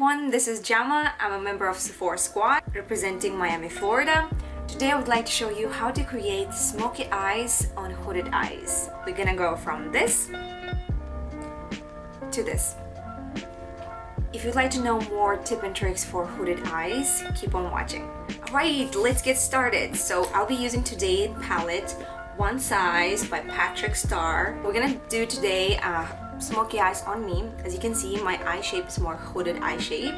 everyone, this is Jama. I'm a member of Sephora Squad representing Miami, Florida. Today I would like to show you how to create smoky eyes on hooded eyes. We're gonna go from this to this. If you'd like to know more tips and tricks for hooded eyes, keep on watching. Alright, let's get started. So I'll be using today palette One Size by Patrick Starr. We're gonna do today smoky eyes on me. As you can see, my eye shape is more hooded eye shape.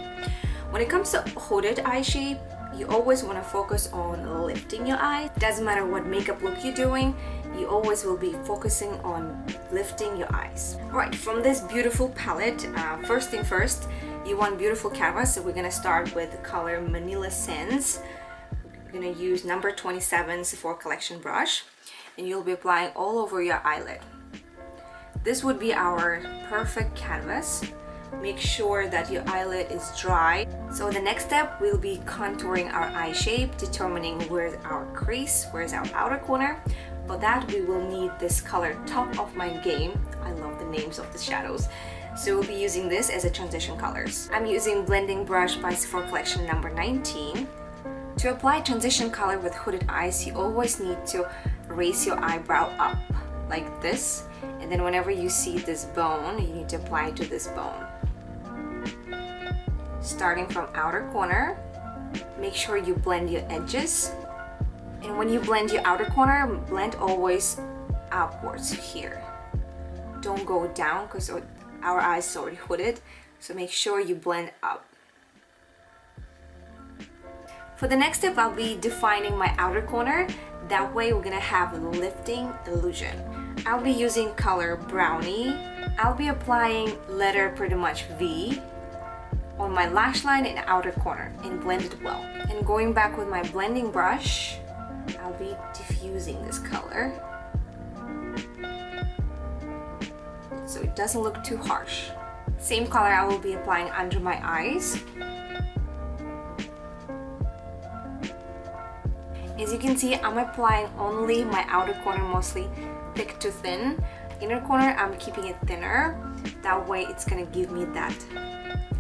When it comes to hooded eye shape, you always want to focus on lifting your eye. Doesn't matter what makeup look you're doing, you always will be focusing on lifting your eyes. Alright, from this beautiful palette, first thing first, you want beautiful canvas. So we're gonna start with the color Manila Sands. We're gonna use number 27 Sephora collection brush, and you'll be applying all over your eyelid. This would be our perfect canvas. Make sure that your eyelid is dry. So the next step, we'll be contouring our eye shape, determining where's our crease, where's our outer corner. For that, we will need this color Top of My Game. I love the names of the shadows. So we'll be using this as a transition colors. I'm using blending brush by Sephora collection number 19. To apply transition color with hooded eyes, you always need to raise your eyebrow up like this. And then whenever you see this bone, you need to apply to this bone. Starting from outer corner, make sure you blend your edges. And when you blend your outer corner, blend always upwards here. Don't go down because our eyes is already hooded. So make sure you blend up. For the next step, I'll be defining my outer corner. That way we're gonna have a lifting illusion. I'll be using color Brownie. I'll be applying letter pretty much V on my lash line and outer corner and blend it well. And going back with my blending brush, I'll be diffusing this color so it doesn't look too harsh. Same color I will be applying under my eyes. As you can see, I'm applying only my outer corner, mostly thick to thin. Inner corner, I'm keeping it thinner. That way it's gonna give me that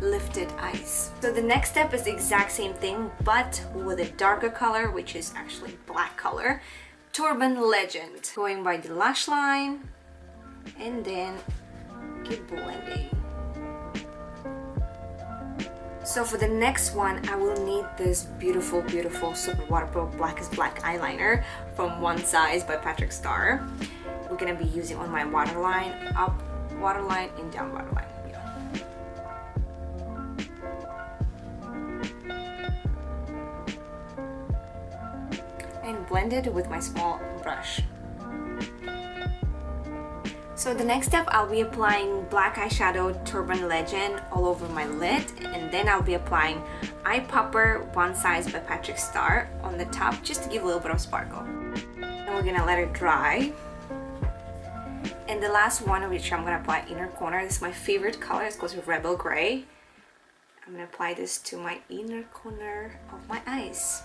lifted eyes. So the next step is the exact same thing, but with a darker color, which is actually black color. Turban Legend. Going by the lash line and then keep blending. So for the next one, I will need this beautiful, beautiful super waterproof black is black eyeliner from One Size by Patrick Starr. We're gonna be using on my waterline, up waterline and down waterline. And blend it with my small brush. So the next step, I'll be applying black eyeshadow Turban Legend all over my lid, and then I'll be applying Eye Popper One Size by Patrick Starr on the top just to give a little bit of sparkle. And we're gonna let it dry. And the last one, which I'm gonna apply inner corner, this is my favorite color, it goes with Rebel Gray. I'm gonna apply this to my inner corner of my eyes.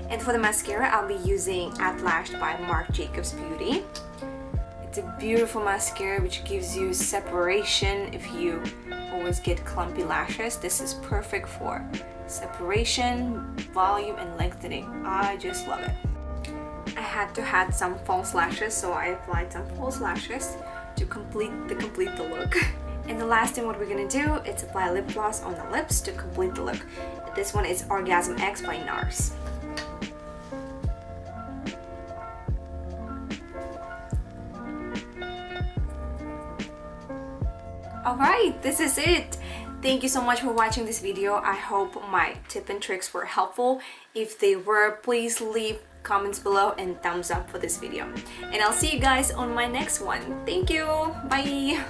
And for the mascara, I'll be using At Lashed by Marc Jacobs Beauty. It's a beautiful mascara which gives you separation if you always get clumpy lashes. This is perfect for separation, volume, and lengthening. I just love it. I had to add some false lashes, so I applied some false lashes to complete the look. And the last thing what we're gonna do is apply lip gloss on the lips to complete the look. This one is Orgasm X by NARS. Alright, this is it. Thank you so much for watching this video. I hope my tips and tricks were helpful. If they were, please leave comments below and thumbs up for this video. And I'll see you guys on my next one. Thank you. Bye.